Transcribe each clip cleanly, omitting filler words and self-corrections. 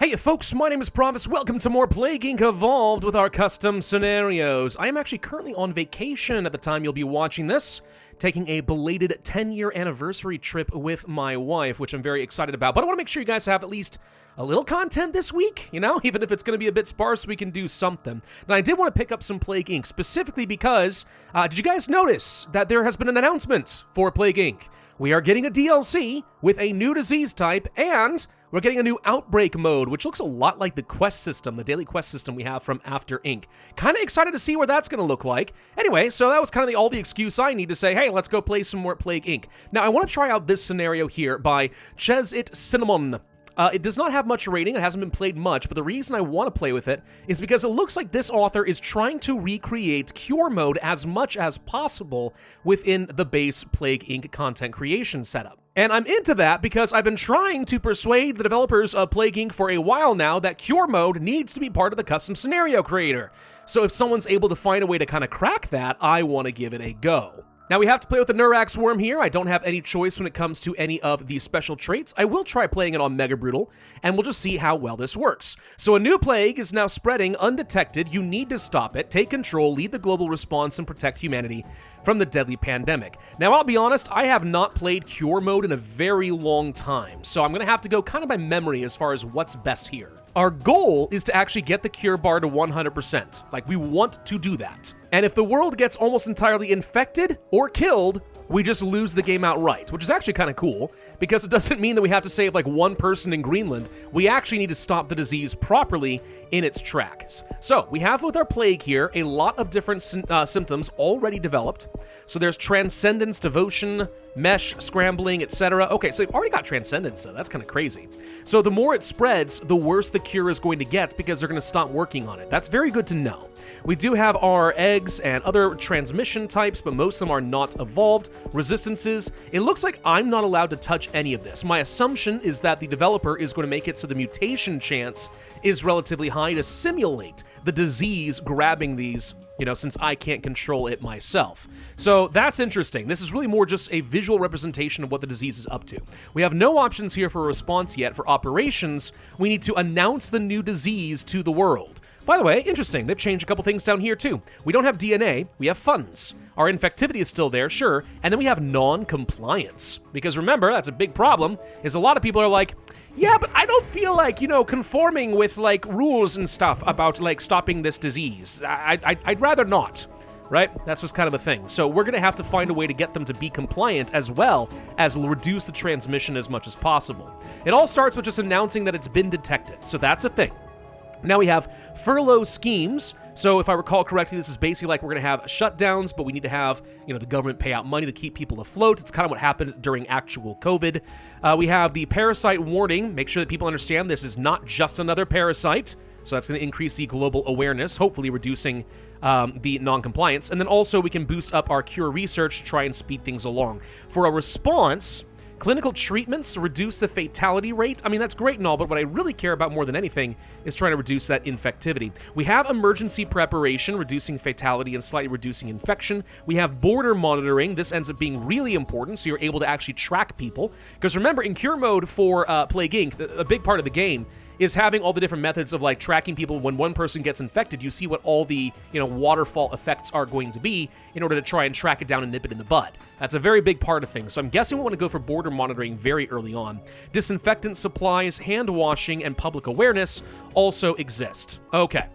Hey folks, my name is Pravus. Welcome to more Plague Inc. Evolved with our custom scenarios. I am actually currently on vacation at the time you'll be watching this, taking a belated 10-year anniversary trip with my wife, which I'm very excited about. But I want to make sure you guys have at least a little content this week, you know? Even if it's going to be a bit sparse, we can do something. Now, I did want to pick up some Plague Inc. specifically because, did you guys notice that there has been an announcement for Plague Inc.? We are getting a DLC with a new disease type, and we're getting a new outbreak mode, which looks a lot like the quest system, the daily quest system we have from After Inc. Kind of excited to see what that's going to look like. Anyway, so that was kind of all the excuse I need to say, hey, let's go play some more Plague Inc. Now, I want to try out this scenario here by It Cinnamon. It does not have much rating, it hasn't been played much, but the reason I want to play with it is because it looks like this author is trying to recreate Cure Mode as much as possible within the base Plague Inc. content creation setup. And I'm into that because I've been trying to persuade the developers of Plague Inc. for a while now that Cure Mode needs to be part of the custom scenario creator. So if someone's able to find a way to kind of crack that, I want to give it a go. Now, we have to play with the Nurax worm here. I don't have any choice when it comes to any of the special traits. I will try playing it on Mega Brutal, and we'll just see how well this works. So a new plague is now spreading undetected. You need to stop it, take control, lead the global response, and protect humanity from the deadly pandemic. Now, I'll be honest, I have not played Cure Mode in a very long time, so I'm going to have to go kind of by memory as far as what's best here. Our goal is to actually get the cure bar to 100%. Like, we want to do that. And if the world gets almost entirely infected or killed, we just lose the game outright, which is actually kind of cool, because it doesn't mean that we have to save like one person in Greenland. We actually need to stop the disease properly in its tracks. So we have with our plague here a lot of different symptoms already developed. So there's transcendence, devotion, mesh, scrambling, etc. Okay, so they've already got transcendence, so that's kind of crazy. So the more it spreads, the worse the cure is going to get because they're going to stop working on it. That's very good to know. We do have our eggs and other transmission types, but most of them are not evolved. Resistances, it looks like I'm not allowed to touch any of this. My assumption is that the developer is going to make it so the mutation chance is relatively high to simulate the disease grabbing these, since I can't control it myself. So that's interesting. This is really more just a visual representation of what the disease is up to. We have no options here for a response yet. For operations, we need to announce the new disease to the world. By the way, interesting, they've changed a couple things down here too. We don't have DNA, we have funds. Our infectivity is still there, sure, and then we have non-compliance. Because remember, that's a big problem, is a lot of people are like, yeah, but I don't feel like, conforming with, rules and stuff about, stopping this disease. I'd rather not, right? That's just kind of the thing. So we're going to have to find a way to get them to be compliant as well as reduce the transmission as much as possible. It all starts with just announcing that it's been detected, so that's a thing. Now we have furlough schemes. So if I recall correctly, this is basically like we're going to have shutdowns, but we need to have, the government pay out money to keep people afloat. It's kind of what happened during actual COVID. We have the parasite warning. Make sure that people understand this is not just another parasite. So that's going to increase the global awareness, hopefully reducing the non-compliance. And then also we can boost up our cure research to try and speed things along. For a response, clinical treatments reduce the fatality rate. I mean, that's great and all, but what I really care about more than anything is trying to reduce that infectivity. We have emergency preparation, reducing fatality and slightly reducing infection. We have border monitoring. This ends up being really important, so you're able to actually track people. Because remember, in Cure Mode for Plague Inc., a big part of the game is having all the different methods of tracking people. When one person gets infected, you see what all the waterfall effects are going to be in order to try and track it down and nip it in the bud. That's a very big part of things. So I'm guessing we want to go for border monitoring very early on. Disinfectant supplies, hand washing, and public awareness also exist. Okay.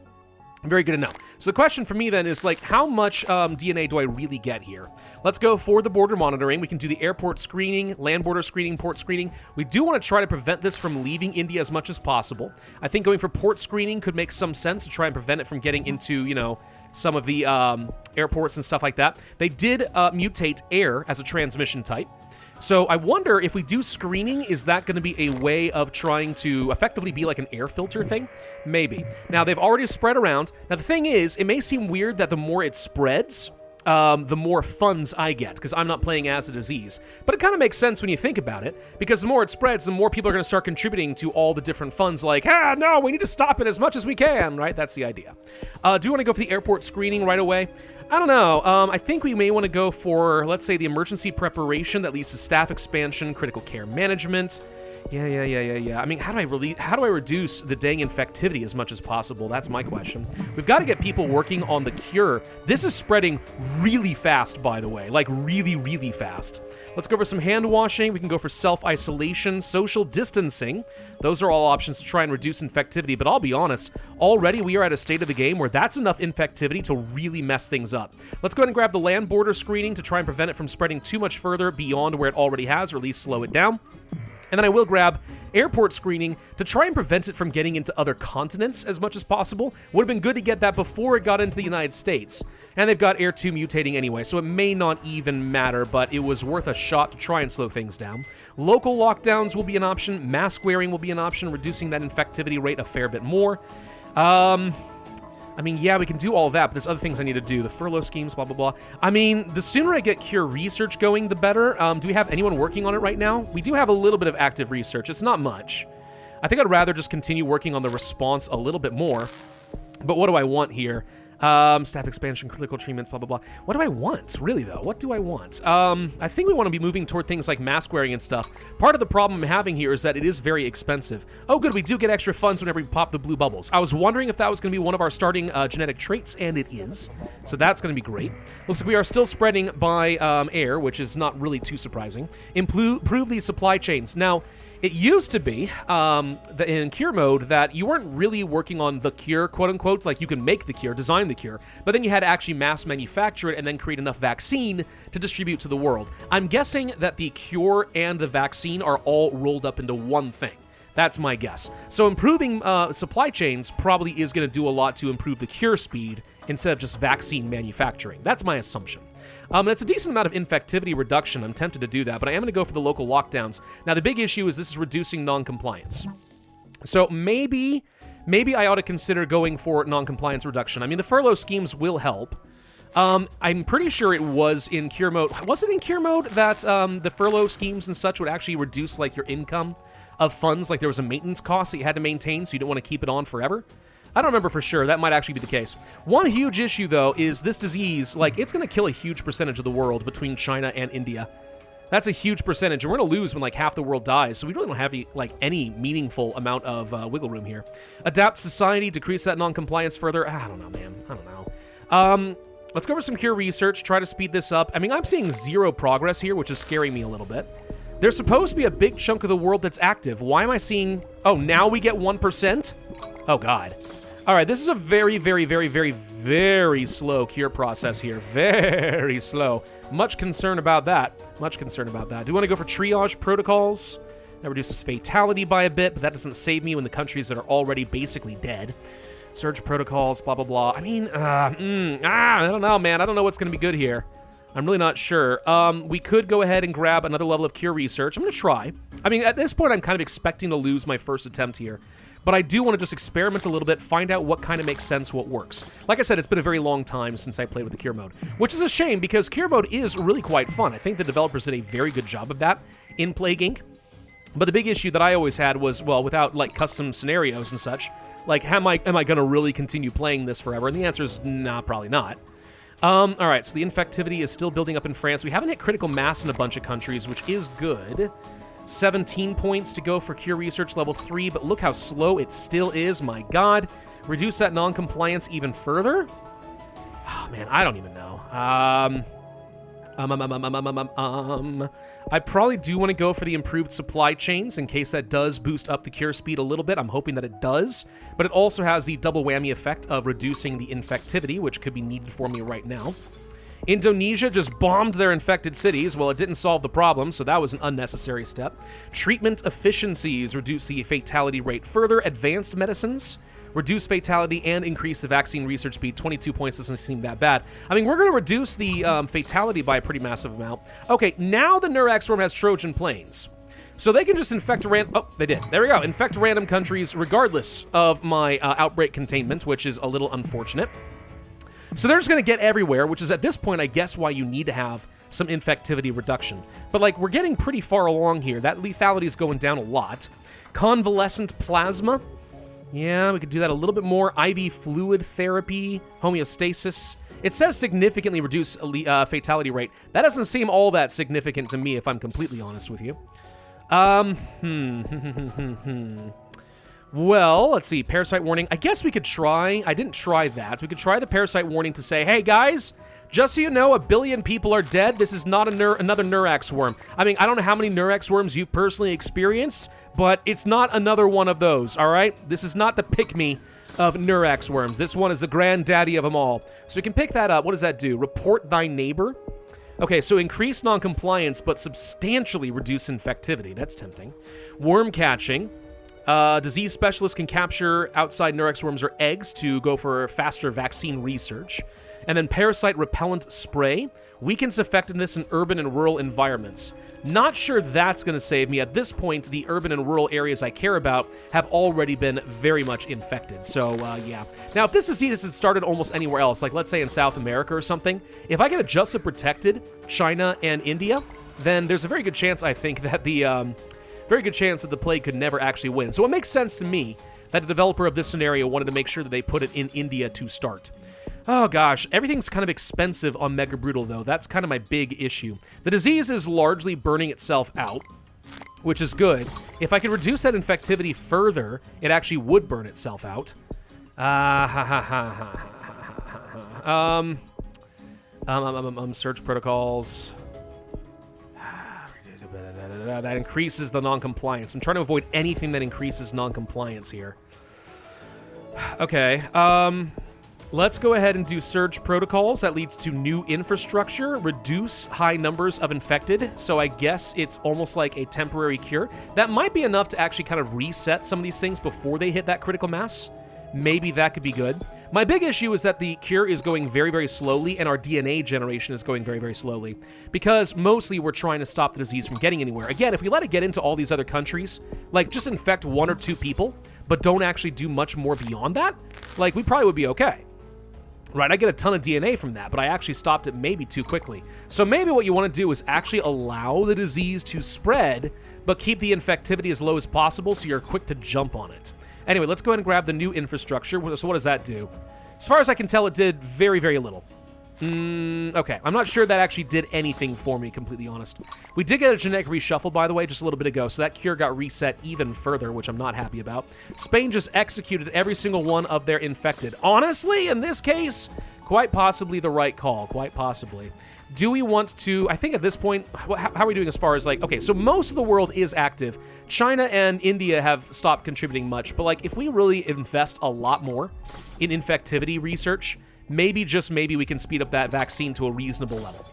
Very good to know. So the question for me then is how much DNA do I really get here? Let's go for the border monitoring. We can do the airport screening, land border screening, port screening. We do want to try to prevent this from leaving India as much as possible. I think going for port screening could make some sense to try and prevent it from getting into, some of the airports and stuff like that. They did mutate air as a transmission type. So I wonder if we do screening, is that going to be a way of trying to effectively be like an air filter thing? Maybe. Now, they've already spread around. Now, the thing is, it may seem weird that the more it spreads, the more funds I get, because I'm not playing as a disease. But it kind of makes sense when you think about it, because the more it spreads, the more people are going to start contributing to all the different funds, no, we need to stop it as much as we can, right? That's the idea. Do you want to go for the airport screening right away? I don't know. I think we may want to go for, let's say, the emergency preparation that leads to staff expansion, critical care management. Yeah. I mean, how do I reduce the dang infectivity as much as possible? That's my question. We've got to get people working on the cure. This is spreading really fast, by the way. Like, really, really fast. Let's go for some hand washing. We can go for self-isolation, social distancing. Those are all options to try and reduce infectivity, but I'll be honest, already we are at a state of the game where that's enough infectivity to really mess things up. Let's go ahead and grab the land border screening to try and prevent it from spreading too much further beyond where it already has, or at least slow it down. And then I will grab airport screening to try and prevent it from getting into other continents as much as possible. Would have been good to get that before it got into the United States. And they've got Air 2 mutating anyway, so it may not even matter, but it was worth a shot to try and slow things down. Local lockdowns will be an option. Mask wearing will be an option, reducing that infectivity rate a fair bit more. I mean, yeah, we can do all that, but there's other things I need to do. The furlough schemes, blah, blah, blah. I mean, the sooner I get cure research going, the better. Do we have anyone working on it right now? We do have a little bit of active research. It's not much. I think I'd rather just continue working on the response a little bit more. But what do I want here? Staff expansion, critical treatments, blah, blah, blah. What do I want, really, though? What do I want? I think we want to be moving toward things like mask wearing and stuff. Part of the problem I'm having here is that it is very expensive. Oh, good, we do get extra funds whenever we pop the blue bubbles. I was wondering if that was going to be one of our starting genetic traits, and it is. So that's going to be great. Looks like we are still spreading by air, which is not really too surprising. Improve these supply chains. Now, it used to be in cure mode that you weren't really working on the cure, quote unquote, like you can make the cure, design the cure, but then you had to actually mass manufacture it and then create enough vaccine to distribute to the world. I'm guessing that the cure and the vaccine are all rolled up into one thing. That's my guess. So improving supply chains probably is going to do a lot to improve the cure speed instead of just vaccine manufacturing. That's my assumption. It's a decent amount of infectivity reduction. I'm tempted to do that, but I am going to go for the local lockdowns. Now, the big issue is this is reducing non-compliance. So maybe I ought to consider going for non-compliance reduction. I mean, the furlough schemes will help. I'm pretty sure it was in cure mode. Was it in cure mode that the furlough schemes and such would actually reduce, like, your income of funds? Like, there was a maintenance cost that you had to maintain, so you didn't want to keep it on forever? I don't remember for sure. That might actually be the case. One huge issue, though, is this disease, like, it's going to kill a huge percentage of the world between China and India. That's a huge percentage, and we're going to lose when, like, half the world dies, so we really don't have, like, any meaningful amount of wiggle room here. Adapt society, decrease that non-compliance further. I don't know, man. I don't know. Let's go over some cure research, try to speed this up. I mean, I'm seeing zero progress here, which is scaring me a little bit. There's supposed to be a big chunk of the world that's active. Why am I seeing... Oh, now we get 1%? Oh, God. All right, this is a very, very, very, very, very slow cure process here. Very slow. Much concern about that. Much concern about that. Do we want to go for triage protocols? That reduces fatality by a bit, but that doesn't save me when the countries that are already basically dead. Surge protocols, blah, blah, blah. I mean, I don't know, man. I don't know what's going to be good here. I'm really not sure. We could go ahead and grab another level of cure research. I'm going to try. I mean, at this point, I'm kind of expecting to lose my first attempt here. But I do want to just experiment a little bit, find out what kind of makes sense, what works. Like I said, it's been a very long time since I played with the cure mode, which is a shame because cure mode is really quite fun. I think the developers did a very good job of that in Plague Inc. But the big issue that I always had was, well, without, like, custom scenarios and such, like, am I going to really continue playing this forever? And the answer is, nah, probably not. All right, so the infectivity is still building up in France. We haven't hit critical mass in a bunch of countries, which is good. 17 points to go for cure research level 3, but look how slow it still is, my God. Reduce that non-compliance even further? Oh, man, I don't even know. I probably do want to go for the improved supply chains in case that does boost up the cure speed a little bit. I'm hoping that it does, but it also has the double whammy effect of reducing the infectivity, which could be needed for me right now. Indonesia just bombed their infected cities. Well, it didn't solve the problem, so that was an unnecessary step. Treatment efficiencies reduce the fatality rate further. Advanced medicines reduce fatality and increase the vaccine research speed. 22 points doesn't seem that bad. I mean, we're going to reduce the fatality by a pretty massive amount. Okay, now the Nurax swarm has Trojan planes. So they can just infect random... Oh, they did. There we go. Infect random countries regardless of my outbreak containment, which is a little unfortunate. So they're just going to get everywhere, which is at this point, I guess, why you need to have some infectivity reduction. But, like, we're getting pretty far along here. That lethality is going down a lot. Convalescent plasma. Yeah, we could do that a little bit more. IV fluid therapy. Homeostasis. It says significantly reduce fatality rate. That doesn't seem all that significant to me, if I'm completely honest with you. Well, let's see. Parasite warning. I guess we could try. I didn't try that. We could try the parasite warning to say, hey, guys, just so you know, 1 billion people are dead. This is not another Nurax worm. I mean, I don't know how many Nurax worms you've personally experienced, but it's not another one of those, all right? This is not the pick-me of Nurax worms. This one is the granddaddy of them all. So we can pick that up. What does that do? Report thy neighbor. Okay, so increase non-compliance, but substantially reduce infectivity. That's tempting. Worm catching. Disease specialists can capture outside Nurax worms or eggs to go for faster vaccine research. And then parasite repellent spray weakens effectiveness in urban and rural environments. Not sure that's going to save me. At this point, the urban and rural areas I care about have already been very much infected. So, yeah. Now, if this disease had started almost anywhere else, like let's say in South America or something, if I get adjusted protected China and India, then there's a very good chance, I think, that the plague could never actually win. So it makes sense to me that the developer of this scenario wanted to make sure that they put it in India to start. Oh gosh, everything's kind of expensive on Mega Brutal though. That's kind of my big issue. The disease is largely burning itself out, which is good. If I could reduce that infectivity further, it actually would burn itself out. Search protocols. That increases the non-compliance. I'm trying to avoid anything that increases non-compliance here. Okay, let's go ahead and do surge protocols. That leads to new infrastructure, reduce high numbers of infected. So I guess it's almost like a temporary cure. That might be enough to actually kind of reset some of these things before they hit that critical mass. Maybe that could be good. My big issue is that the cure is going very, very slowly, and our DNA generation is going very, very slowly, because mostly we're trying to stop the disease from getting anywhere. Again, if we let it get into all these other countries, like just infect 1 or 2 people, but don't actually do much more beyond that, like we probably would be okay. Right, I get a ton of DNA from that, but I actually stopped it maybe too quickly. So maybe what you want to do is actually allow the disease to spread, but keep the infectivity as low as possible so you're quick to jump on it. Anyway, let's go ahead and grab the new infrastructure. So what does that do? As far as I can tell, it did very, very little. Okay, I'm not sure that actually did anything for me, completely honest. We did get a genetic reshuffle, by the way, just a little bit ago, so that cure got reset even further, which I'm not happy about. Spain just executed every single one of their infected. Honestly, in this case, quite possibly the right call, quite possibly. Do we want to, I think at this point, how are we doing as far as like, okay, so most of the world is active. China and India have stopped contributing much, but like if we really invest a lot more in infectivity research, maybe, just maybe, we can speed up that vaccine to a reasonable level.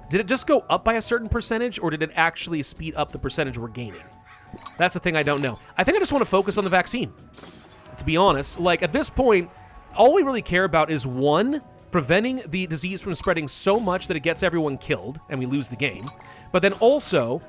Did it just go up by a certain percentage, or did it actually speed up the percentage we're gaining? That's the thing I don't know. I think I just want to focus on the vaccine, to be honest. Like, at this point, all we really care about is, 1, preventing the disease from spreading so much that it gets everyone killed, and we lose the game, but then also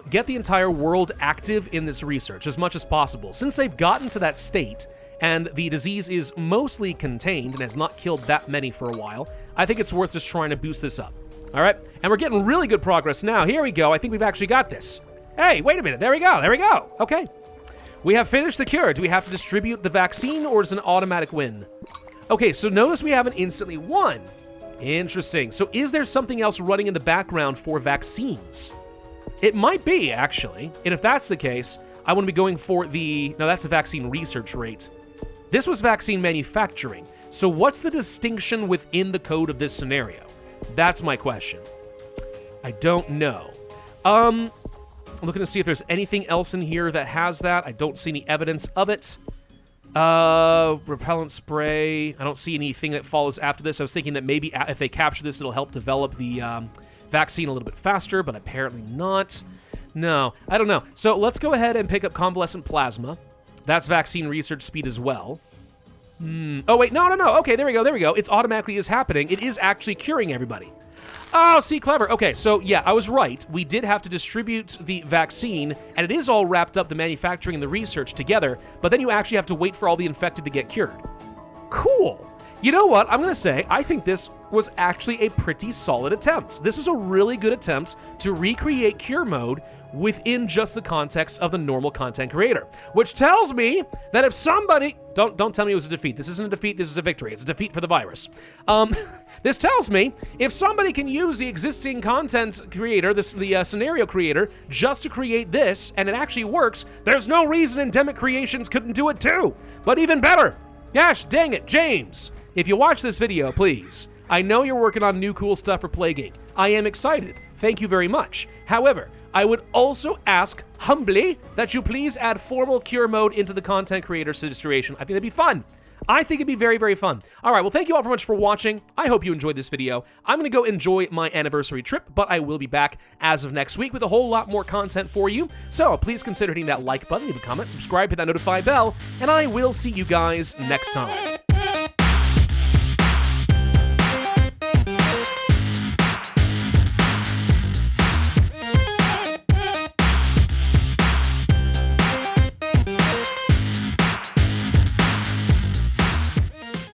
get the entire world active in this research as much as possible. Since they've gotten to that state, and the disease is mostly contained and has not killed that many for a while, I think it's worth just trying to boost this up. All right? And we're getting really good progress now. Here we go. I think we've actually got this. Hey, wait a minute. There we go. There we go. Okay. We have finished the cure. Do we have to distribute the vaccine, or is it an automatic win? Okay, so notice we haven't instantly won. Interesting. So is there something else running in the background for vaccines? It might be, actually. And if that's the case, I want to be going for the... No, that's the vaccine research rate. This was vaccine manufacturing. So what's the distinction within the code of this scenario? That's my question. I don't know. I'm looking to see if there's anything else in here that has that. I don't see any evidence of it. Repellent spray. I don't see anything that follows after this. I was thinking that maybe if they capture this, it'll help develop the vaccine a little bit faster, but apparently not. No, I don't know. So let's go ahead and pick up convalescent plasma. That's vaccine research speed as well. Oh, wait, no. Okay, there we go. It's automatically is happening. It is actually curing everybody. Oh, see, clever. Okay, so yeah, I was right. We did have to distribute the vaccine, and it is all wrapped up, the manufacturing and the research together, but then you actually have to wait for all the infected to get cured. Cool. You know what? I'm going to say I think this was actually a pretty solid attempt. This was a really good attempt to recreate cure mode within just the context of the normal content creator, which tells me that if somebody... Don't tell me it was a defeat. This isn't a defeat, this is a victory. It's a defeat for the virus. This tells me if somebody can use the existing content creator, the scenario creator, just to create this, and it actually works, there's no reason Endemic Creations couldn't do it too. But even better, gosh dang it, James, if you watch this video, please, I know you're working on new cool stuff for Plague Inc. I am excited. Thank you very much. However, I would also ask humbly that you please add formal cure mode into the content creator situation. I think that'd be fun. I think it'd be very, very fun. All right, well, thank you all very much for watching. I hope you enjoyed this video. I'm going to go enjoy my anniversary trip, but I will be back as of next week with a whole lot more content for you. So please consider hitting that like button, leave a comment, subscribe, hit that notify bell, and I will see you guys next time.